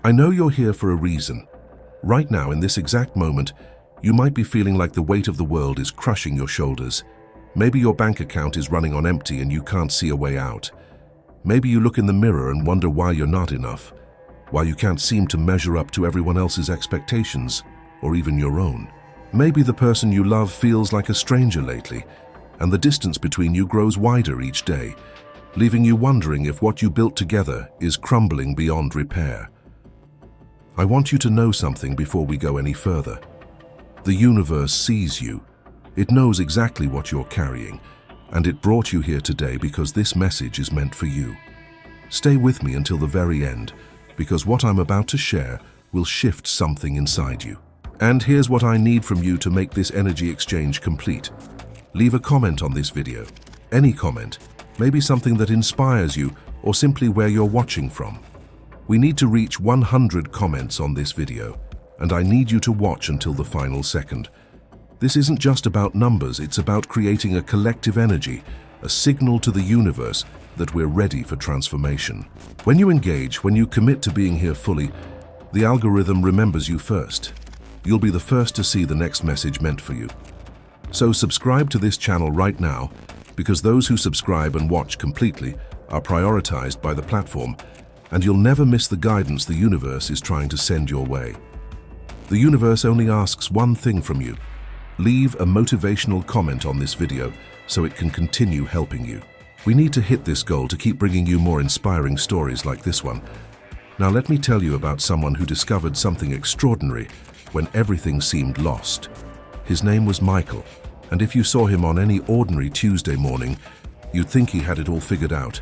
I know you're here for a reason. Right now, in this exact moment, you might be feeling like the weight of the world is crushing your shoulders. Maybe your bank account is running on empty and you can't see a way out. Maybe you look in the mirror and wonder why you're not enough, why you can't seem to measure up to everyone else's expectations, or even your own. Maybe the person you love feels like a stranger lately, and the distance between you grows wider each day, leaving you wondering if what you built together is crumbling beyond repair. I want you to know something before we go any further. The universe sees you. It knows exactly what you're carrying, and it brought you here today because this message is meant for you. Stay with me until the very end, because what I'm about to share will shift something inside you. And here's what I need from you to make this energy exchange complete. Leave a comment on this video. Any comment, maybe something that inspires you or simply where you're watching from. We need to reach 100 comments on this video, and I need you to watch until the final second. This isn't just about numbers, it's about creating a collective energy, a signal to the universe that we're ready for transformation. When you engage, when you commit to being here fully, the algorithm remembers you first. You'll be the first to see the next message meant for you. So subscribe to this channel right now, because those who subscribe and watch completely are prioritized by the platform, and you'll never miss the guidance the universe is trying to send your way. The universe only asks one thing from you. Leave a motivational comment on this video so it can continue helping you. We need to hit this goal to keep bringing you more inspiring stories like this one. Now let me tell you about someone who discovered something extraordinary when everything seemed lost. His name was Michael, and if you saw him on any ordinary Tuesday morning, you'd think he had it all figured out.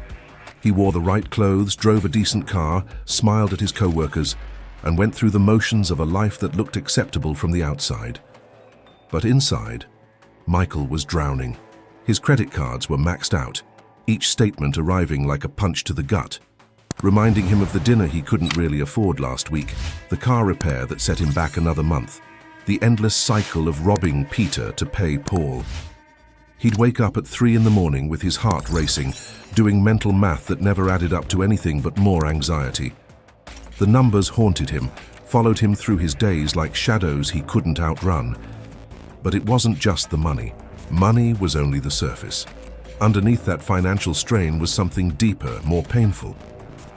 He wore the right clothes, drove a decent car, smiled at his co-workers, and went through the motions of a life that looked acceptable from the outside. But inside, Michael was drowning. His credit cards were maxed out, each statement arriving like a punch to the gut, reminding him of the dinner he couldn't really afford last week, the car repair that set him back another month, the endless cycle of robbing Peter to pay Paul. He'd wake up at 3 in the morning with his heart racing, doing mental math that never added up to anything but more anxiety. The numbers haunted him, followed him through his days like shadows he couldn't outrun. But it wasn't just the money. Money was only the surface. Underneath that financial strain was something deeper, more painful.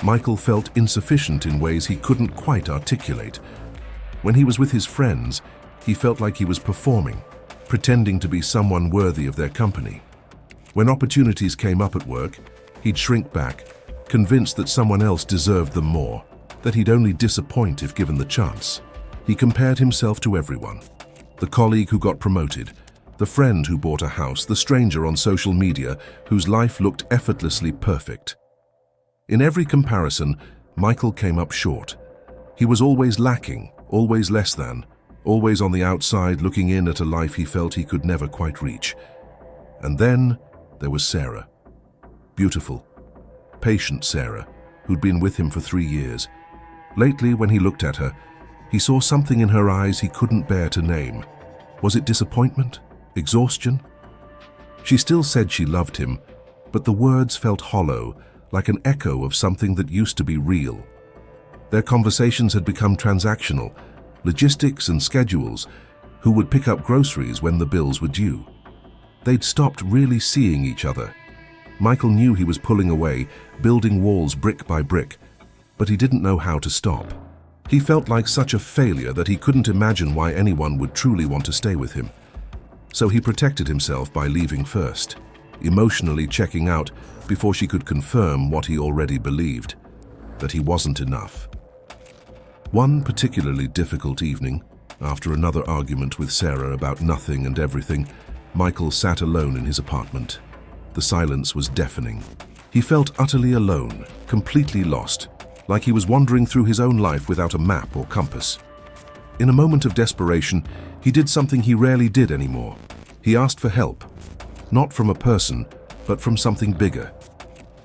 Michael felt insufficient in ways he couldn't quite articulate. When he was with his friends, he felt like he was performing, pretending to be someone worthy of their company. When opportunities came up at work, he'd shrink back, convinced that someone else deserved them more, that he'd only disappoint if given the chance. He compared himself to everyone. The colleague who got promoted, the friend who bought a house, the stranger on social media whose life looked effortlessly perfect. In every comparison, Michael came up short. He was always lacking, always less than, always on the outside looking in at a life he felt he could never quite reach. And then there was Sarah. Beautiful, patient Sarah, who'd been with him for 3 years. Lately, when he looked at her, he saw something in her eyes he couldn't bear to name. Was it disappointment? Exhaustion? She still said she loved him, but the words felt hollow, like an echo of something that used to be real. Their conversations had become transactional, logistics and schedules, who would pick up groceries when the bills were due. They'd stopped really seeing each other. Michael knew he was pulling away, building walls brick by brick, but he didn't know how to stop. He felt like such a failure that he couldn't imagine why anyone would truly want to stay with him. So he protected himself by leaving first, emotionally checking out before she could confirm what he already believed, that he wasn't enough. One particularly difficult evening, after another argument with Sarah about nothing and everything, Michael sat alone in his apartment. The silence was deafening. He felt utterly alone, completely lost, like he was wandering through his own life without a map or compass. In a moment of desperation, he did something he rarely did anymore. He asked for help, not from a person, but from something bigger.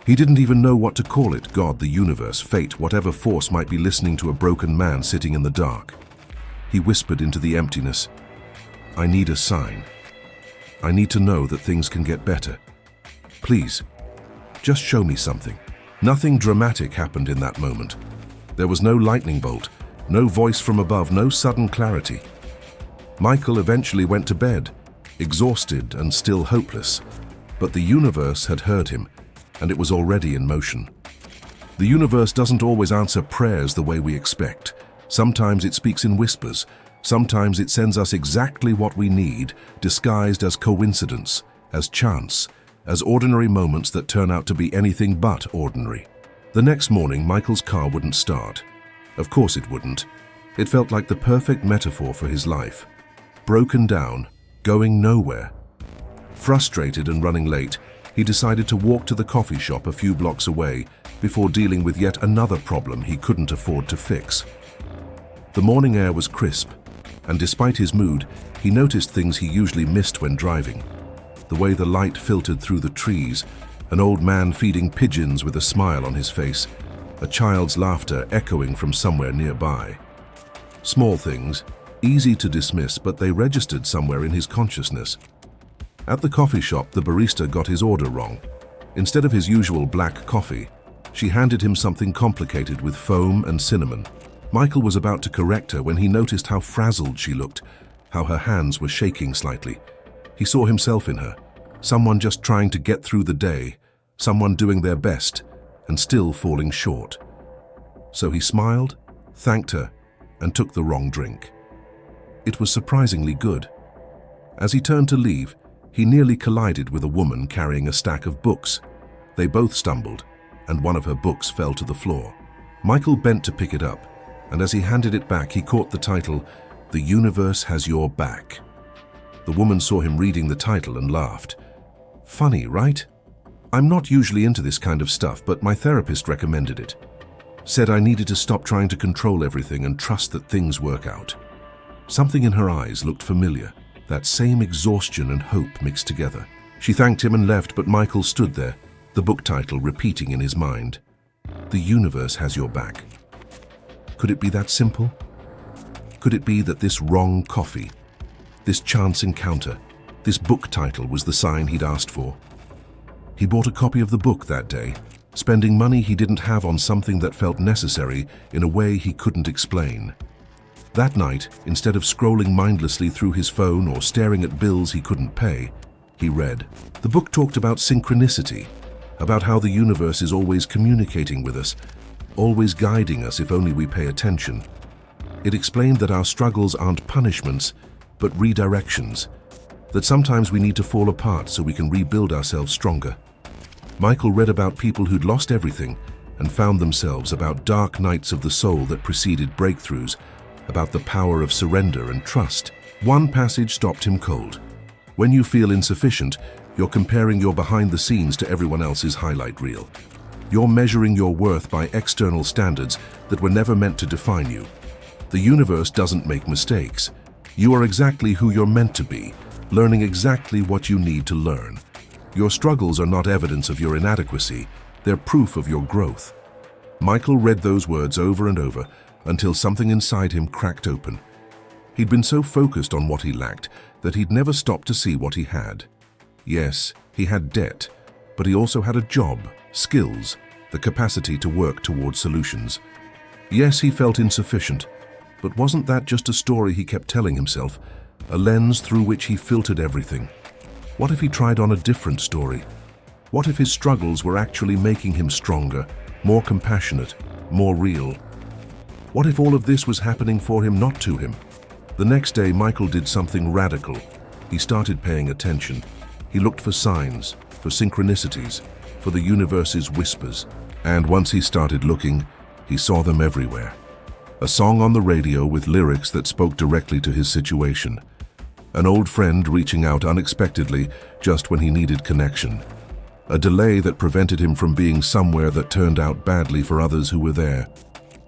He didn't even know what to call it: God, the universe, fate, whatever force might be listening to a broken man sitting in the dark. He whispered into the emptiness, "I need a sign. I need to know that things can get better. Please, just show me something." Nothing dramatic happened in that moment. There was no lightning bolt, no voice from above, no sudden clarity. Michael eventually went to bed, exhausted and still hopeless. But the universe had heard him, and it was already in motion. The universe doesn't always answer prayers the way we expect. Sometimes it speaks in whispers. Sometimes it sends us exactly what we need, disguised as coincidence, as chance, as ordinary moments that turn out to be anything but ordinary. The next morning, Michael's car wouldn't start. Of course it wouldn't. It felt like the perfect metaphor for his life. Broken down, going nowhere. Frustrated and running late, he decided to walk to the coffee shop a few blocks away before dealing with yet another problem he couldn't afford to fix. The morning air was crisp, and despite his mood, he noticed things he usually missed when driving. The way the light filtered through the trees, an old man feeding pigeons with a smile on his face, a child's laughter echoing from somewhere nearby. Small things, easy to dismiss, but they registered somewhere in his consciousness. At the coffee shop, the barista got his order wrong. Instead of his usual black coffee, she handed him something complicated with foam and cinnamon. Michael was about to correct her when he noticed how frazzled she looked, how her hands were shaking slightly. He saw himself in her, someone just trying to get through the day, someone doing their best and still falling short. So he smiled, thanked her, and took the wrong drink. It was surprisingly good. As he turned to leave, he nearly collided with a woman carrying a stack of books. They both stumbled, and one of her books fell to the floor. Michael bent to pick it up, and as he handed it back, he caught the title, "The Universe Has Your Back." The woman saw him reading the title and laughed. "Funny, right? I'm not usually into this kind of stuff, but my therapist recommended it. Said I needed to stop trying to control everything and trust that things work out." Something in her eyes looked familiar, that same exhaustion and hope mixed together. She thanked him and left, but Michael stood there, the book title repeating in his mind. "The universe has your back." Could it be that simple? Could it be that this wrong coffee, this chance encounter, this book title was the sign he'd asked for? He bought a copy of the book that day, spending money he didn't have on something that felt necessary in a way he couldn't explain. That night, instead of scrolling mindlessly through his phone or staring at bills he couldn't pay, he read. The book talked about synchronicity, about how the universe is always communicating with us, always guiding us if only we pay attention. It explained that our struggles aren't punishments, but redirections, that sometimes we need to fall apart so we can rebuild ourselves stronger. Michael read about people who'd lost everything and found themselves, about dark nights of the soul that preceded breakthroughs, about the power of surrender and trust. One passage stopped him cold. When you feel insufficient, you're comparing your behind the scenes to everyone else's highlight reel. You're measuring your worth by external standards that were never meant to define you. The universe doesn't make mistakes. You are exactly who you're meant to be, learning exactly what you need to learn. Your struggles are not evidence of your inadequacy, they're proof of your growth. Michael read those words over and over until something inside him cracked open. He'd been so focused on what he lacked that he'd never stopped to see what he had. Yes, he had debt, but he also had a job, skills, the capacity to work towards solutions. Yes, he felt insufficient, but wasn't that just a story he kept telling himself, a lens through which he filtered everything? What if he tried on a different story? What if his struggles were actually making him stronger, more compassionate, more real? What if all of this was happening for him, not to him? The next day, Michael did something radical. He started paying attention. He looked for signs, for synchronicities, for the universe's whispers. And once he started looking, he saw them everywhere. A song on the radio with lyrics that spoke directly to his situation. An old friend reaching out unexpectedly just when he needed connection. A delay that prevented him from being somewhere that turned out badly for others who were there.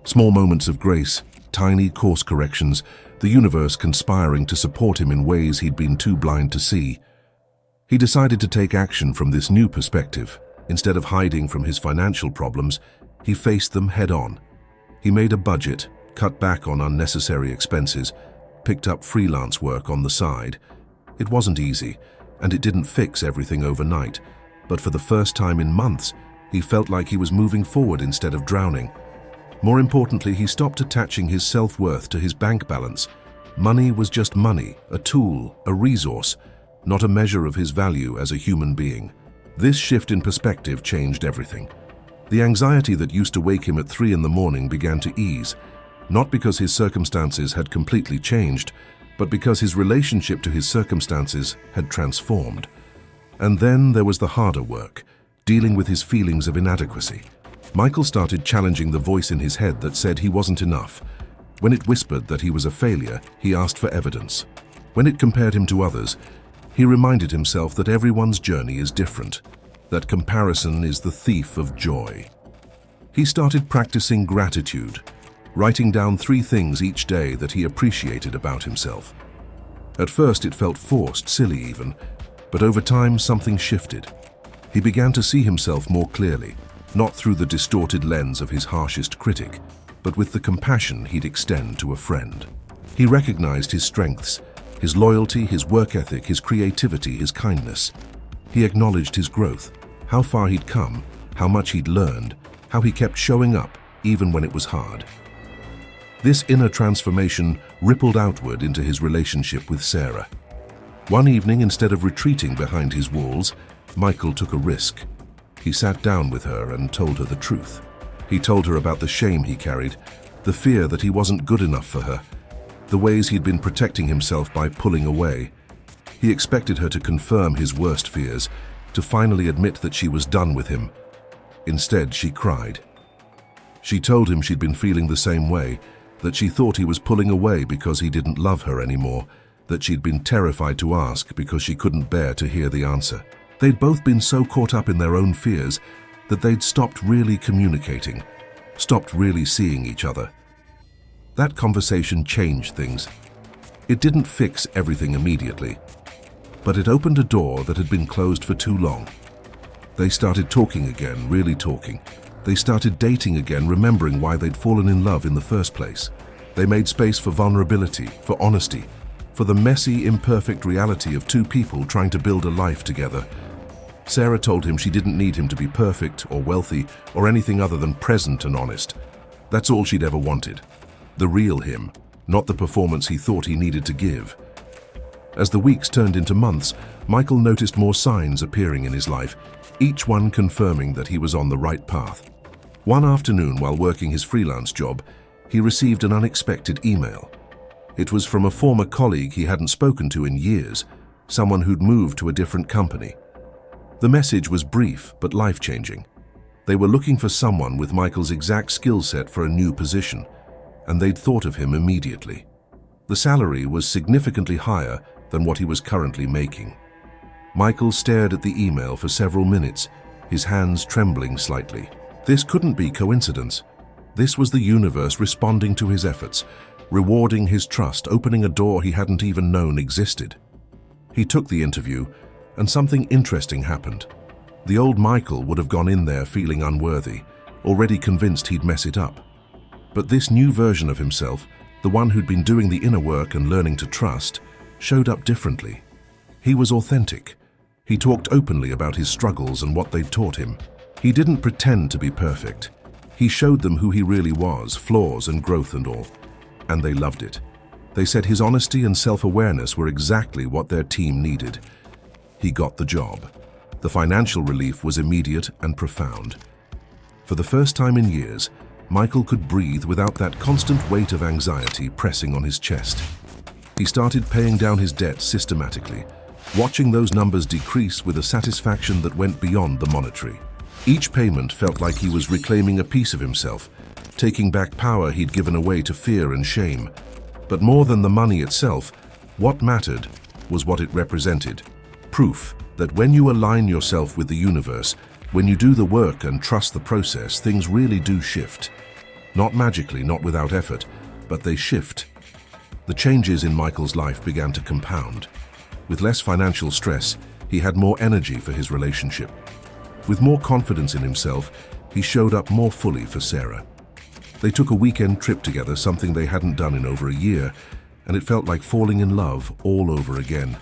Small moments of grace, tiny course corrections, the universe conspiring to support him in ways he'd been too blind to see. He decided to take action from this new perspective. Instead of hiding from his financial problems, he faced them head-on. He made a budget, cut back on unnecessary expenses, picked up freelance work on the side. It wasn't easy, and it didn't fix everything overnight, but for the first time in months, he felt like he was moving forward instead of drowning. More importantly, he stopped attaching his self-worth to his bank balance. Money was just money, a tool, a resource, not a measure of his value as a human being. This shift in perspective changed everything. The anxiety that used to wake him at 3 in the morning began to ease, not because his circumstances had completely changed, but because his relationship to his circumstances had transformed. And then there was the harder work, dealing with his feelings of inadequacy. Michael started challenging the voice in his head that said he wasn't enough. When it whispered that he was a failure, he asked for evidence. When it compared him to others, he reminded himself that everyone's journey is different, that comparison is the thief of joy. He started practicing gratitude, writing down 3 things each day that he appreciated about himself. At first it felt forced, silly even, but over time something shifted. He began to see himself more clearly, not through the distorted lens of his harshest critic, but with the compassion he'd extend to a friend. He recognized his strengths, his loyalty, his work ethic, his creativity, his kindness. He acknowledged his growth, how far he'd come, how much he'd learned, how he kept showing up even when it was hard. This inner transformation rippled outward into his relationship with Sarah. One evening, instead of retreating behind his walls, Michael took a risk. He sat down with her and told her the truth. He told her about the shame he carried, the fear that he wasn't good enough for her, the ways he'd been protecting himself by pulling away. He expected her to confirm his worst fears, to finally admit that she was done with him. Instead, she cried. She told him she'd been feeling the same way, that she thought he was pulling away because he didn't love her anymore, that she'd been terrified to ask because she couldn't bear to hear the answer. They'd both been so caught up in their own fears that they'd stopped really communicating, stopped really seeing each other. That conversation changed things. It didn't fix everything immediately, but it opened a door that had been closed for too long. They started talking again, really talking. They started dating again, remembering why they'd fallen in love in the first place. They made space for vulnerability, for honesty, for the messy, imperfect reality of 2 people trying to build a life together. Sarah told him she didn't need him to be perfect or wealthy or anything other than present and honest. That's all she'd ever wanted. The real him, not the performance he thought he needed to give. As the weeks turned into months, Michael noticed more signs appearing in his life, each one confirming that he was on the right path. One afternoon, while working his freelance job, he received an unexpected email. It was from a former colleague he hadn't spoken to in years, someone who'd moved to a different company. The message was brief but life-changing. They were looking for someone with Michael's exact skill set for a new position, and they'd thought of him immediately. The salary was significantly higher than what he was currently making. Michael stared at the email for several minutes, his hands trembling slightly. This couldn't be coincidence. This was the universe responding to his efforts, rewarding his trust, opening a door he hadn't even known existed. He took the interview, and something interesting happened. The old Michael would have gone in there feeling unworthy, already convinced he'd mess it up. But this new version of himself, the one who'd been doing the inner work and learning to trust, showed up differently. He was authentic. He talked openly about his struggles and what they'd taught him. He didn't pretend to be perfect. He showed them who he really was, flaws and growth and all. And they loved it. They said his honesty and self-awareness were exactly what their team needed. He got the job. The financial relief was immediate and profound. For the first time in years, Michael could breathe without that constant weight of anxiety pressing on his chest. He started paying down his debt systematically, watching those numbers decrease with a satisfaction that went beyond the monetary. Each payment felt like he was reclaiming a piece of himself, taking back power he'd given away to fear and shame. But more than the money itself, what mattered was what it represented. Proof that when you align yourself with the universe, when you do the work and trust the process, things really do shift. Not magically, not without effort, but they shift. The changes in Michael's life began to compound. With less financial stress, he had more energy for his relationship. With more confidence in himself, he showed up more fully for Sarah. They took a weekend trip together, something they hadn't done in over a year, and it felt like falling in love all over again.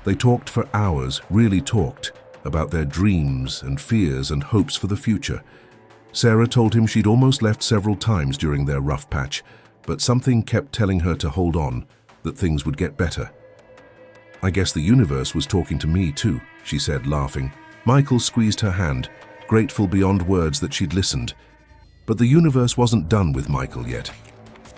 They talked for hours, really talked, about their dreams and fears and hopes for the future. Sarah told him she'd almost left several times during their rough patch, but something kept telling her to hold on, that things would get better. "I guess the universe was talking to me too," she said, laughing. Michael squeezed her hand, grateful beyond words that she'd listened. But the universe wasn't done with Michael yet.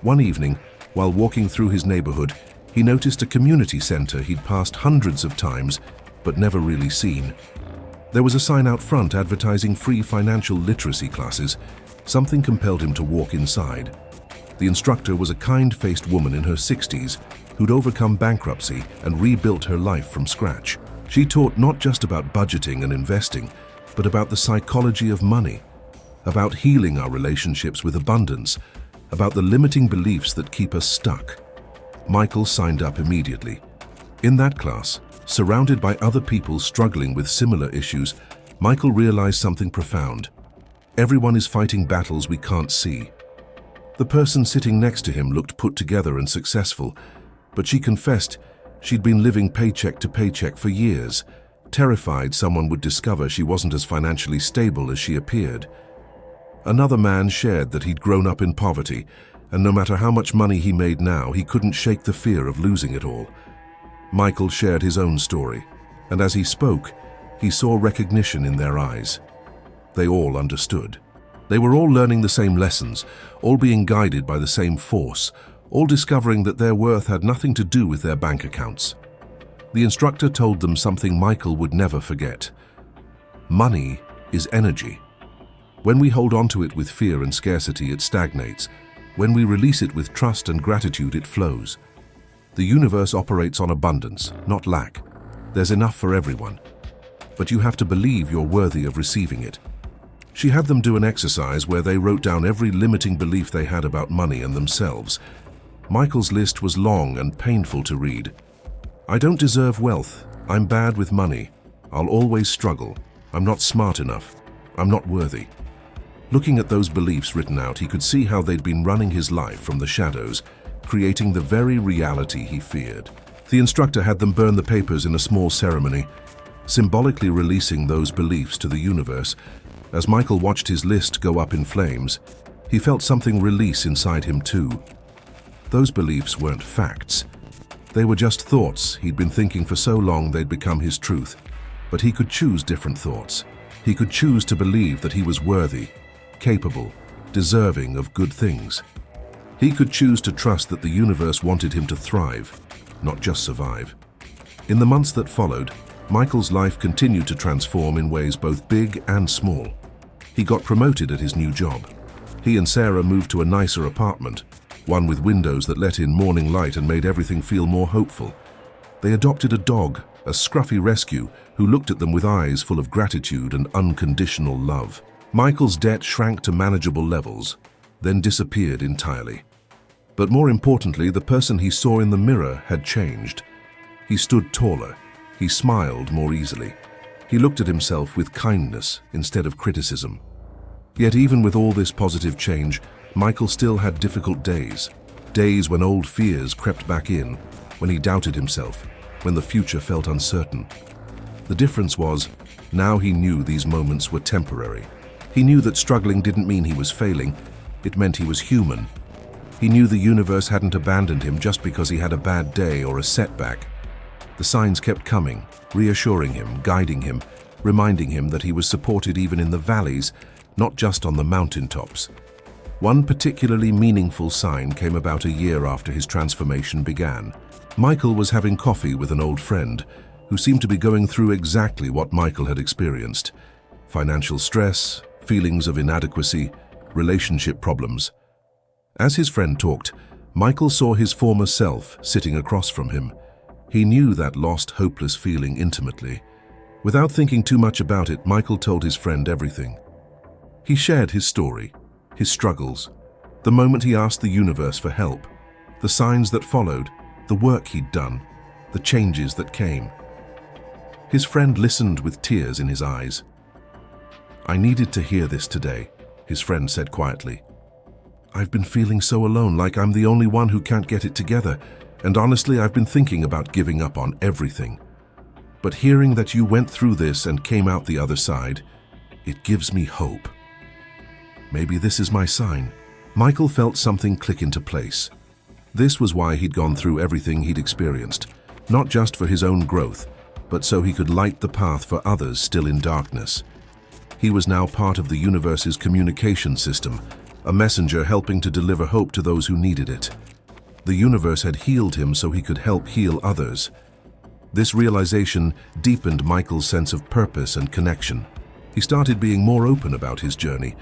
One evening, while walking through his neighborhood, he noticed a community center he'd passed hundreds of times, but never really seen. There was a sign out front advertising free financial literacy classes. Something compelled him to walk inside. The instructor was a kind-faced woman in her 60s who'd overcome bankruptcy and rebuilt her life from scratch. She taught not just about budgeting and investing, but about the psychology of money, about healing our relationships with abundance, about the limiting beliefs that keep us stuck. Michael signed up immediately. In that class, surrounded by other people struggling with similar issues, Michael realized something profound. Everyone is fighting battles we can't see. The person sitting next to him looked put together and successful, but she confessed she'd been living paycheck to paycheck for years, terrified someone would discover she wasn't as financially stable as she appeared. Another man shared that he'd grown up in poverty, and no matter how much money he made now, he couldn't shake the fear of losing it all. Michael shared his own story, and as he spoke, he saw recognition in their eyes. They all understood. They were all learning the same lessons, all being guided by the same force, all discovering that their worth had nothing to do with their bank accounts. The instructor told them something Michael would never forget. Money is energy. When we hold on to it with fear and scarcity, it stagnates. When we release it with trust and gratitude, it flows. The universe operates on abundance, not lack. There's enough for everyone. But you have to believe you're worthy of receiving it. She had them do an exercise where they wrote down every limiting belief they had about money and themselves. Michael's list was long and painful to read. "I don't deserve wealth. I'm bad with money. I'll always struggle. I'm not smart enough. I'm not worthy." Looking at those beliefs written out, he could see how they'd been running his life from the shadows, creating the very reality he feared. The instructor had them burn the papers in a small ceremony, symbolically releasing those beliefs to the universe. As Michael watched his list go up in flames, he felt something release inside him too. Those beliefs weren't facts. They were just thoughts he'd been thinking for so long they'd become his truth. But he could choose different thoughts. He could choose to believe that he was worthy, capable, deserving of good things. He could choose to trust that the universe wanted him to thrive, not just survive. In the months that followed, Michael's life continued to transform in ways both big and small. He got promoted at his new job. He and Sarah moved to a nicer apartment, one with windows that let in morning light and made everything feel more hopeful. They adopted a dog, a scruffy rescue, who looked at them with eyes full of gratitude and unconditional love. Michael's debt shrank to manageable levels, then disappeared entirely. But more importantly, the person he saw in the mirror had changed. He stood taller. He smiled more easily. He looked at himself with kindness instead of criticism. Yet even with all this positive change, Michael still had difficult days. Days when old fears crept back in, when he doubted himself, when the future felt uncertain. The difference was, now he knew these moments were temporary. He knew that struggling didn't mean he was failing. It meant he was human. He knew the universe hadn't abandoned him just because he had a bad day or a setback. The signs kept coming, reassuring him, guiding him, reminding him that he was supported even in the valleys, not just on the mountaintops. One particularly meaningful sign came about a year after his transformation began. Michael was having coffee with an old friend who seemed to be going through exactly what Michael had experienced: financial stress, feelings of inadequacy, relationship problems. As his friend talked, Michael saw his former self sitting across from him. He knew that lost, hopeless feeling intimately. Without thinking too much about it, Michael told his friend everything. He shared his story, his struggles, the moment he asked the universe for help, the signs that followed, the work he'd done, the changes that came. His friend listened with tears in his eyes. "I needed to hear this today," his friend said quietly. "I've been feeling so alone, like I'm the only one who can't get it together, and honestly, I've been thinking about giving up on everything. But hearing that you went through this and came out the other side, it gives me hope." Maybe this is my sign. Michael felt something click into place. This was why he'd gone through everything he'd experienced, not just for his own growth, but so he could light the path for others still in darkness. He was now part of the universe's communication system, a messenger helping to deliver hope to those who needed it. The universe had healed him so he could help heal others. This realization deepened Michael's sense of purpose and connection. He started being more open about his journey,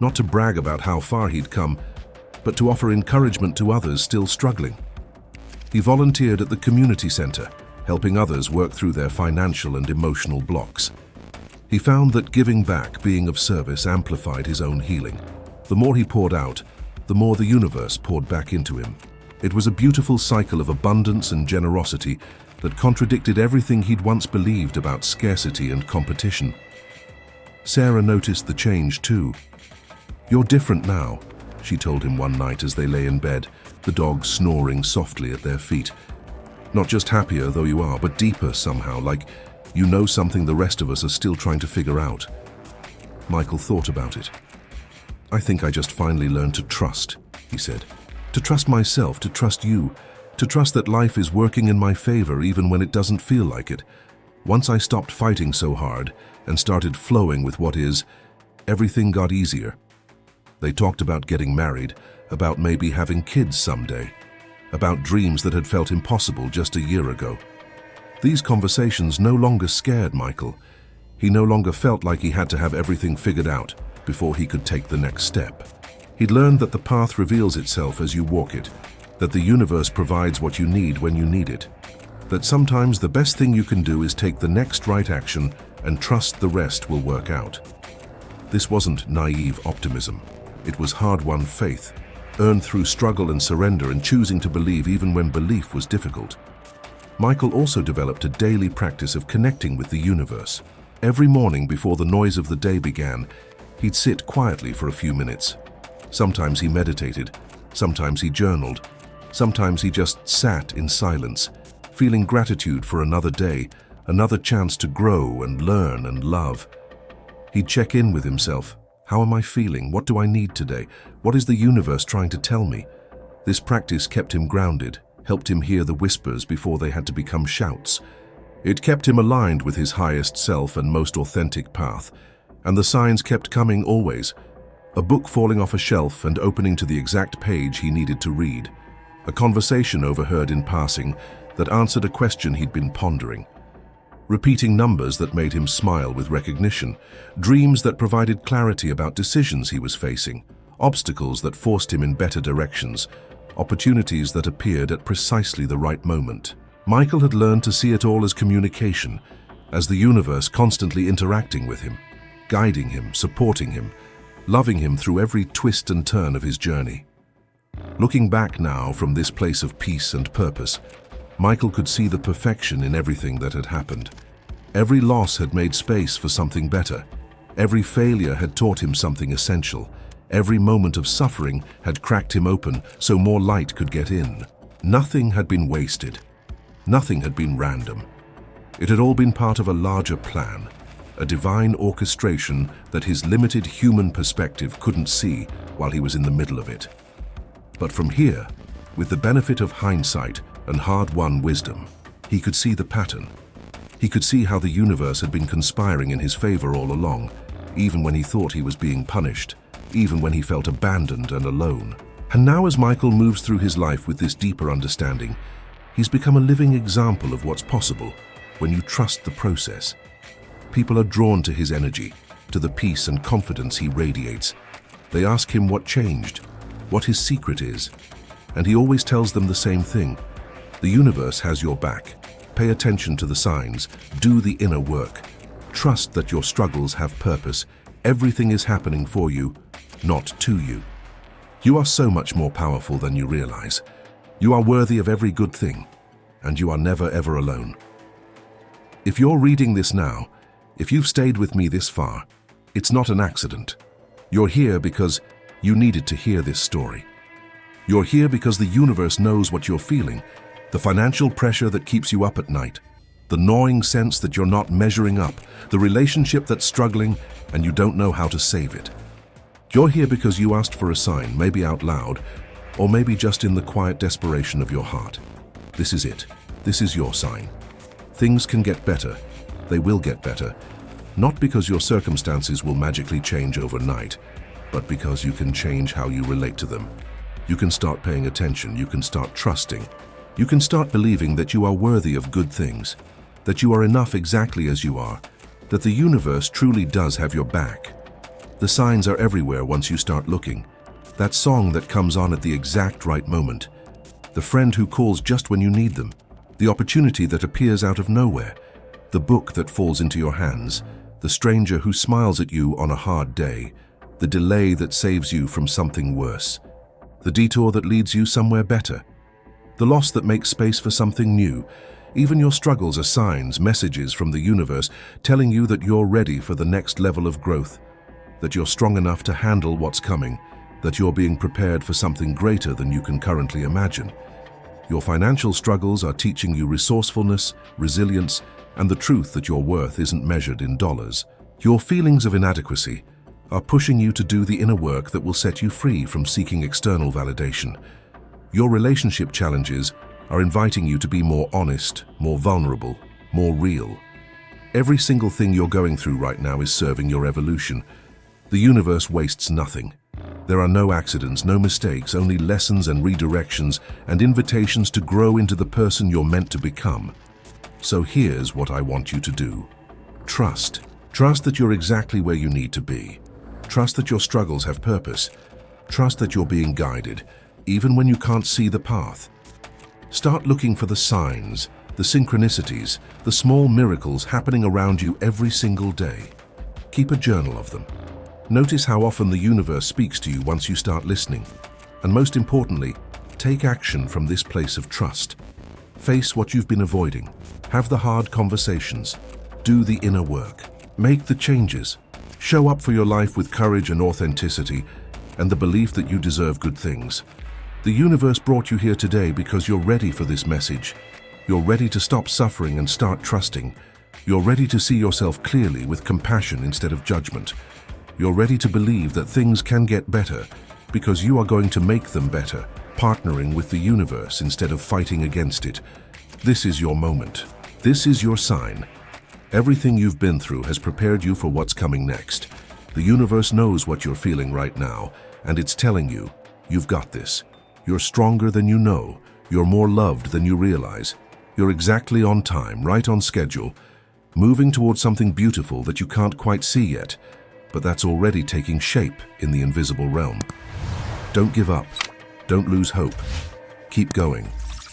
not to brag about how far he'd come, but to offer encouragement to others still struggling. He volunteered at the community center, helping others work through their financial and emotional blocks. He found that giving back, being of service, amplified his own healing. The more he poured out, the more the universe poured back into him. It was a beautiful cycle of abundance and generosity that contradicted everything he'd once believed about scarcity and competition. Sarah noticed the change too. "You're different now," she told him one night as they lay in bed, the dog snoring softly at their feet. "Not just happier though you are, but deeper somehow, like you know something the rest of us are still trying to figure out." Michael thought about it. "I think I just finally learned to trust," he said. "To trust myself, to trust you, to trust that life is working in my favor even when it doesn't feel like it. Once I stopped fighting so hard and started flowing with what is, everything got easier." They talked about getting married, about maybe having kids someday, about dreams that had felt impossible just a year ago. These conversations no longer scared Michael. He no longer felt like he had to have everything figured out before he could take the next step. He'd learned that the path reveals itself as you walk it, that the universe provides what you need when you need it, that sometimes the best thing you can do is take the next right action and trust the rest will work out. This wasn't naive optimism. It was hard-won faith, earned through struggle and surrender and choosing to believe even when belief was difficult. Michael also developed a daily practice of connecting with the universe. Every morning before the noise of the day began, he'd sit quietly for a few minutes. Sometimes he meditated, sometimes he journaled, sometimes he just sat in silence, feeling gratitude for another day, another chance to grow and learn and love. He'd check in with himself. How am I feeling? What do I need today? What is the universe trying to tell me? This practice kept him grounded, helped him hear the whispers before they had to become shouts. It kept him aligned with his highest self and most authentic path. And the signs kept coming always. A book falling off a shelf and opening to the exact page he needed to read. A conversation overheard in passing that answered a question he'd been pondering. Repeating numbers that made him smile with recognition. Dreams that provided clarity about decisions he was facing. Obstacles that forced him in better directions. Opportunities that appeared at precisely the right moment. Michael had learned to see it all as communication, as the universe constantly interacting with him, guiding him, supporting him, loving him through every twist and turn of his journey. Looking back now from this place of peace and purpose, Michael could see the perfection in everything that had happened. Every loss had made space for something better. Every failure had taught him something essential. Every moment of suffering had cracked him open so more light could get in. Nothing had been wasted. Nothing had been random. It had all been part of a larger plan, a divine orchestration that his limited human perspective couldn't see while he was in the middle of it. But from here, with the benefit of hindsight and hard-won wisdom, he could see the pattern. He could see how the universe had been conspiring in his favor all along, even when he thought he was being punished, even when he felt abandoned and alone. And now as Michael moves through his life with this deeper understanding, he's become a living example of what's possible when you trust the process. People are drawn to his energy, to the peace and confidence he radiates. They ask him what changed, what his secret is, and he always tells them the same thing. The universe has your back. Pay attention to the signs. Do the inner work. Trust that your struggles have purpose. Everything is happening for you, not to you. You are so much more powerful than you realize. You are worthy of every good thing, and you are never ever alone. If you're reading this now, if you've stayed with me this far, it's not an accident. You're here because you needed to hear this story. You're here because the universe knows what you're feeling, the financial pressure that keeps you up at night, the gnawing sense that you're not measuring up, the relationship that's struggling and you don't know how to save it. You're here because you asked for a sign, maybe out loud, or maybe just in the quiet desperation of your heart. This is it. This is your sign. Things can get better. They will get better. Not because your circumstances will magically change overnight, but because you can change how you relate to them. You can start paying attention. You can start trusting. You can start believing that you are worthy of good things, that you are enough exactly as you are, that the universe truly does have your back. The signs are everywhere once you start looking. That song that comes on at the exact right moment. The friend who calls just when you need them. The opportunity that appears out of nowhere. The book that falls into your hands. The stranger who smiles at you on a hard day. The delay that saves you from something worse. The detour that leads you somewhere better. The loss that makes space for something new. Even your struggles are signs, messages from the universe telling you that you're ready for the next level of growth, that you're strong enough to handle what's coming, that you're being prepared for something greater than you can currently imagine. Your financial struggles are teaching you resourcefulness, resilience, and the truth that your worth isn't measured in dollars. Your feelings of inadequacy are pushing you to do the inner work that will set you free from seeking external validation. Your relationship challenges are inviting you to be more honest, more vulnerable, more real. Every single thing you're going through right now is serving your evolution. The universe wastes nothing. There are no accidents, no mistakes, only lessons and redirections and invitations to grow into the person you're meant to become. So here's what I want you to do. Trust. Trust that you're exactly where you need to be. Trust that your struggles have purpose. Trust that you're being guided, even when you can't see the path. Start looking for the signs, the synchronicities, the small miracles happening around you every single day. Keep a journal of them. Notice how often the universe speaks to you once you start listening. And most importantly, take action from this place of trust. Face what you've been avoiding. Have the hard conversations. Do the inner work. Make the changes. Show up for your life with courage and authenticity and the belief that you deserve good things. The universe brought you here today because you're ready for this message. You're ready to stop suffering and start trusting. You're ready to see yourself clearly with compassion instead of judgment. You're ready to believe that things can get better because you are going to make them better, partnering with the universe instead of fighting against it. This is your moment. This is your sign. Everything you've been through has prepared you for what's coming next. The universe knows what you're feeling right now, and it's telling you, you've got this. You're stronger than you know. You're more loved than you realize. You're exactly on time, right on schedule, moving towards something beautiful that you can't quite see yet, but that's already taking shape in the invisible realm. Don't give up. Don't lose hope. Keep going.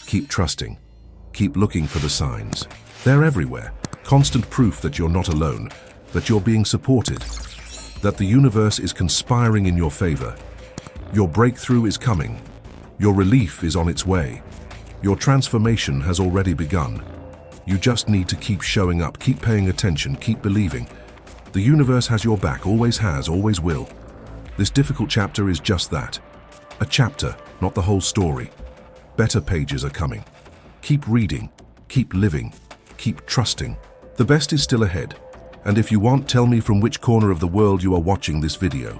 Keep trusting. Keep looking for the signs. They're everywhere. Constant proof that you're not alone, that you're being supported, that the universe is conspiring in your favor. Your breakthrough is coming. Your relief is on its way. Your transformation has already begun. You just need to keep showing up, keep paying attention, keep believing. The universe has your back, always has, always will. This difficult chapter is just that. A chapter, not the whole story. Better pages are coming. Keep reading, keep living, keep trusting. The best is still ahead. And if you want, tell me from which corner of the world you are watching this video.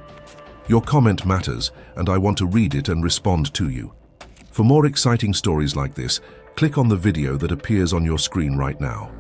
Your comment matters, and I want to read it and respond to you. For more exciting stories like this, click on the video that appears on your screen right now.